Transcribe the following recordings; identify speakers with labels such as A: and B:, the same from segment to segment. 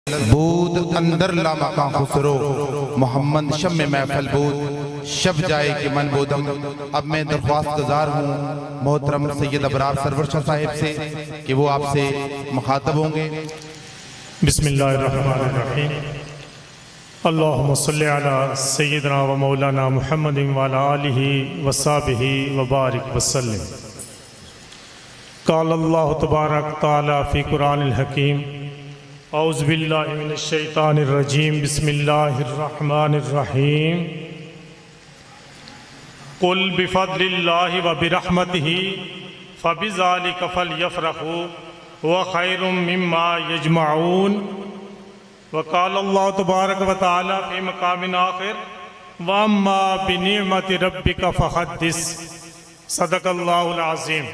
A: बूद अंदर लामका खुसरो मोहम्मद शब में महफल बूद शब जाए कि मन बोदम। अब मैं दरख्वास्त गुजार हूँ मोहतरम सैयद अबरार सरवर शाह साहिब से कि वो आपसे मुखातब होंगे।
B: बिस्मिल्लाहिर्रहमानिर्रहीम। अल्लाहुम्मा सल्लि अला सय्यिदना व मौलाना मुहम्मदिन व अला आलिहि व सहबिहि व बारिक वसल्लम। क़ाल अल्लाहु तबारक तआला फ़ी क़ुरानिल हकीम औज़ु बिल्लाहि मिनश शैतानिर रजीम बिस्मिल्लाहिर रहमानिर रहीम। क़ुल बिफ़ज़लिल्लाहि व बिरहमतिहि फ़बिज़ालिका फ़लयफ़रहू व खैरुम मिम्मा यजमऊन। वक़ाल अल्लाहु तबारक व तआला फ़ी मक़ामिन आख़िर व अम्मा बिनिअमति रब्बिका फ़हद्दिस। सदक़ल्लाहुल अज़ीम।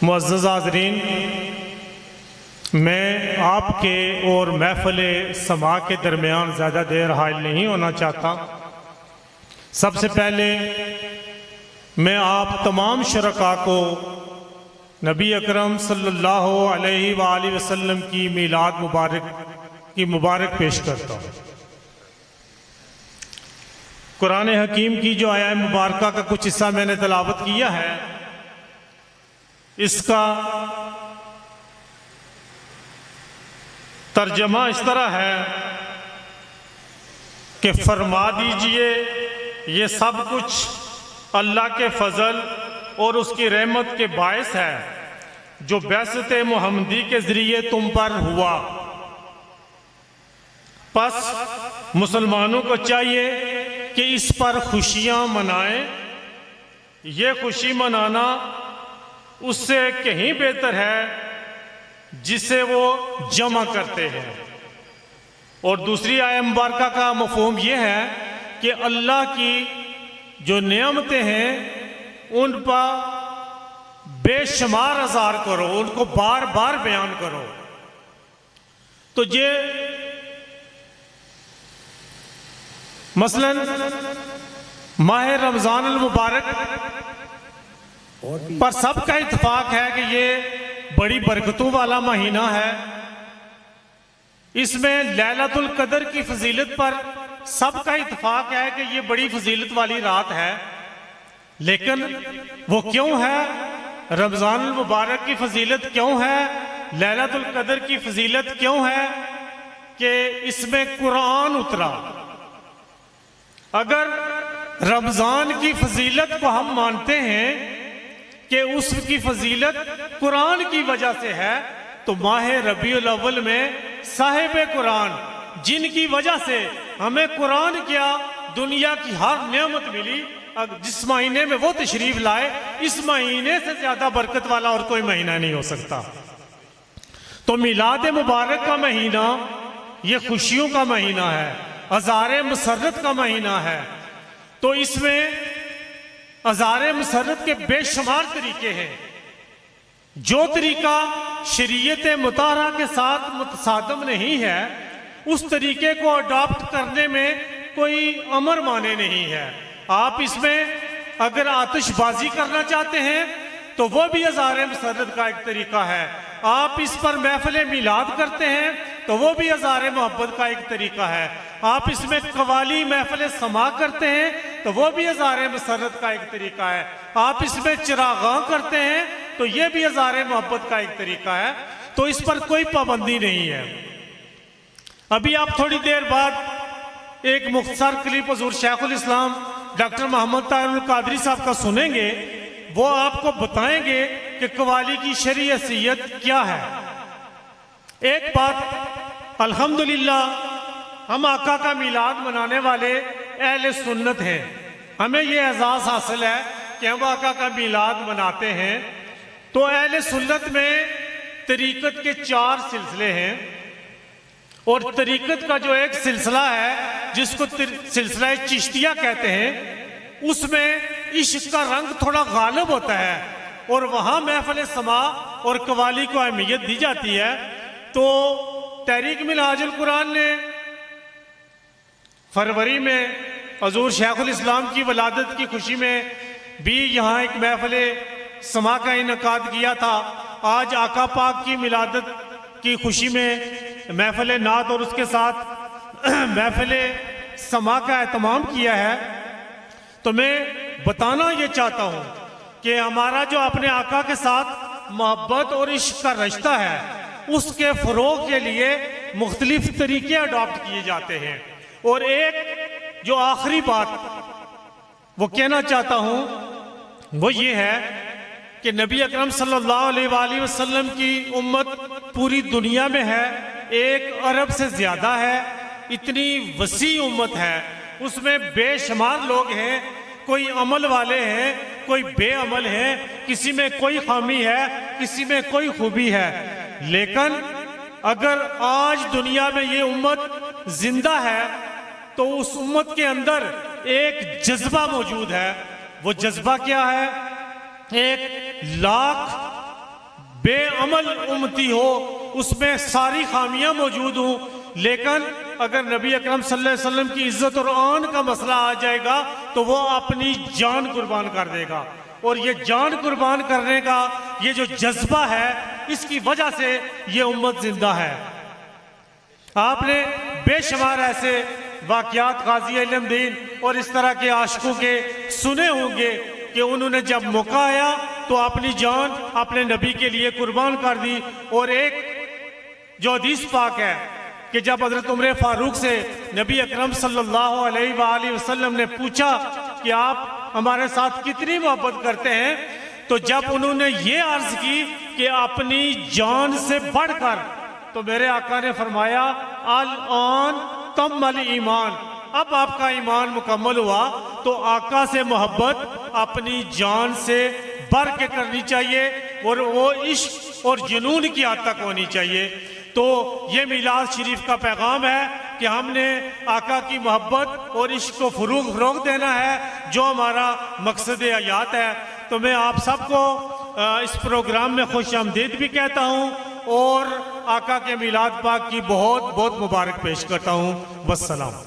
B: मुअज़्ज़ज़ हाज़रीन, मैं आपके और महफ़िल समा के दरमियान ज़्यादा देर हाइल नहीं होना चाहता। सबसे पहले मैं आप तमाम शुरका को नबी अकरम सल्लल्लाहु अलैहि वालैहि वसल्लम की मीलाद मुबारक पेश करता हूँ। कुरान हकीम की जो आया मुबारका का कुछ हिस्सा मैंने तलावत किया है, इसका तर्जमा इस तरह है कि फरमा दीजिए ये सब कुछ अल्लाह के फजल और उसकी रहमत के बायस है जो बैसत मोहम्मदी के जरिए तुम पर हुआ। बस मुसलमानों को चाहिए कि इस पर खुशियां मनाएं। ये खुशी मनाना उससे कहीं बेहतर है जिसे वो जमा करते हैं। और दूसरी आयत मुबारका का मफ़हूम ये है कि अल्लाह की जो नेमतें हैं उन पर बेशुमार अज़ार करो, उनको बार बार बयान करो। तो ये मसलन माह रमज़ान अल मुबारक पर सबका इत्तेफाक है कि ये बड़ी बरकतों वाला महीना है। इसमें लैलतुल कदर की फजीलत पर सबका इत्तेफाक है कि ये बड़ी फजीलत वाली रात है। लेकिन वो क्यों है? रमज़ान अल मुबारक की फजीलत क्यों है? लैलतुल कदर की फजीलत क्यों है? कि इसमें कुरान उतरा। अगर रमज़ान की फजीलत को हम मानते हैं कि उसकी फजीलत कुरान की वजह से है, तो माह रबीउल अव्वल में साहिब कुरान जिनकी वजह से हमें कुरान क्या दुनिया की हर नेमत मिली, जिस महीने में वो तशरीफ लाए, इस महीने से ज्यादा बरकत वाला और कोई महीना नहीं हो सकता। तो मिलाद मुबारक का महीना ये खुशियों का महीना है, अज़ार मुसर्रत का महीना है। तो इसमें अज़ार मुसर्रत के बेशुमार तरीके हैं। जो तरीका शरीयत मुताहरा के साथ मुतसादम नहीं है, उस तरीके को अडॉप्ट करने में कोई अमर माने नहीं है। आप इसमें अगर आतिशबाजी करना चाहते हैं तो वो भी अज़ार मुसर्रत का एक तरीका है। आप इस पर महफिल मिलाद करते हैं तो वो भी अज़ार मोहब्बत का एक तरीका है। आप इसमें कवाली महफिल समा करते हैं तो वो भी अज़ार मुसर्रत का एक तरीका है। आप इसमें चिरागां करते हैं तो ये भी अज़ार मोहब्बत का एक तरीका है। तो इस पर कोई पाबंदी नहीं है। अभी आप थोड़ी देर बाद एक मुख्तसर क्लिप हुज़ूर शेखुल इस्लाम डॉक्टर मोहम्मद ताहिरुल कादरी साहब का सुनेंगे। वो आपको बताएंगे कि कवाली की शरई हैसियत क्या है। एक बात अल्हम्दुलिल्लाह हम आका का मिलाद मनाने वाले अहले सुन्नत हैं। हमें यह एजाज़ हासिल है कि हम आका का मिलाद मनाते हैं। तो अहले सुन्नत में तरीक़त के 4 सिलसिले हैं और तरीक़त का जो एक सिलसिला है जिसको सिलसिला चिश्तिया कहते हैं, उसमें इश्क का रंग थोड़ा गालिब होता है और वहाँ महफिल समा और कवाली को अहमियत दी जाती है। तो तहरीक मिनहाजुल कुरान ने फरवरी में हुज़ूर शेखुल इस्लाम की वलादत की खुशी में भी यहाँ एक महफिल समा का इनकाद किया था। आज आका पाक की मिलादत की खुशी में महफिल नात और उसके साथ महफिल समा का एहतमाम किया है, तो मैं बताना ये चाहता हूँ कि हमारा जो अपने आका के साथ मोहब्बत और इश्क का रिश्ता है, उसके फ़रोग़ के लिए मुख्तलिफ तरीके अडॉप्ट किए जाते हैं। और एक जो आखिरी बात वो कहना चाहता हूँ वो ये है कि नबी अकरम सल्लल्लाहु अलैहि वसल्लम की उम्मत पूरी दुनिया में है, 1 अरब से ज़्यादा है, इतनी वसी उम्मत है, उसमें बेशुमार लोग हैं, कोई अमल वाले हैं, कोई बेअमल हैं, किसी में कोई खामी है, किसी में कोई खूबी है। लेकिन अगर आज दुनिया में ये उम्मत जिंदा है तो उस उम्मत के अंदर एक जज्बा मौजूद है। वो जज्बा क्या है? 1 लाख बेअमल उम्मती हो, उसमें सारी खामियां मौजूद हों, लेकिन अगर नबी अकरम सल्लल्लाहु अलैहि वसल्लम की इज्जत और आन का मसला आ जाएगा तो वो अपनी जान कुर्बान कर देगा। और ये जान कुर्बान करने का ये जो जज्बा है, इसकी वजह से ये उम्मत जिंदा है। आपने बेशुमार ऐसे वाक़यात गाज़ी इल्मुद्दीन और इस तरह के आशिकों के सुने होंगे कि उन्होंने जब मौका आया तो अपनी जान अपने नबी के लिए कुर्बान कर दी। और एक जो हदीस पाक है कि जब हज़रत उमर फारूक से नबी अकरम सल्लल्लाहु अलैहि वसल्लम ने पूछा कि आप हमारे साथ कितनी मोहब्बत करते हैं, तो जब उन्होंने ये अर्ज की कि अपनी जान से बढ़कर, तो मेरे आका ने फरमाया अल आन तम्मल ईमान, अब आपका ईमान मुकम्मल हुआ। तो आका से मोहब्बत अपनी जान से बढ़ के करनी चाहिए और वो इश्क और जुनून की हद तक होनी चाहिए। तो ये मिलाद शरीफ का पैगाम है कि हमने आका की मोहब्बत और इश्क को फ़रोग़ देना है, जो हमारा मकसद हयात है। तो मैं आप सबको इस प्रोग्राम में खुश आमदीद भी कहता हूँ और आका के मिलाद पाक की बहुत बहुत मुबारक पेश करता हूँ। वस्सलाम।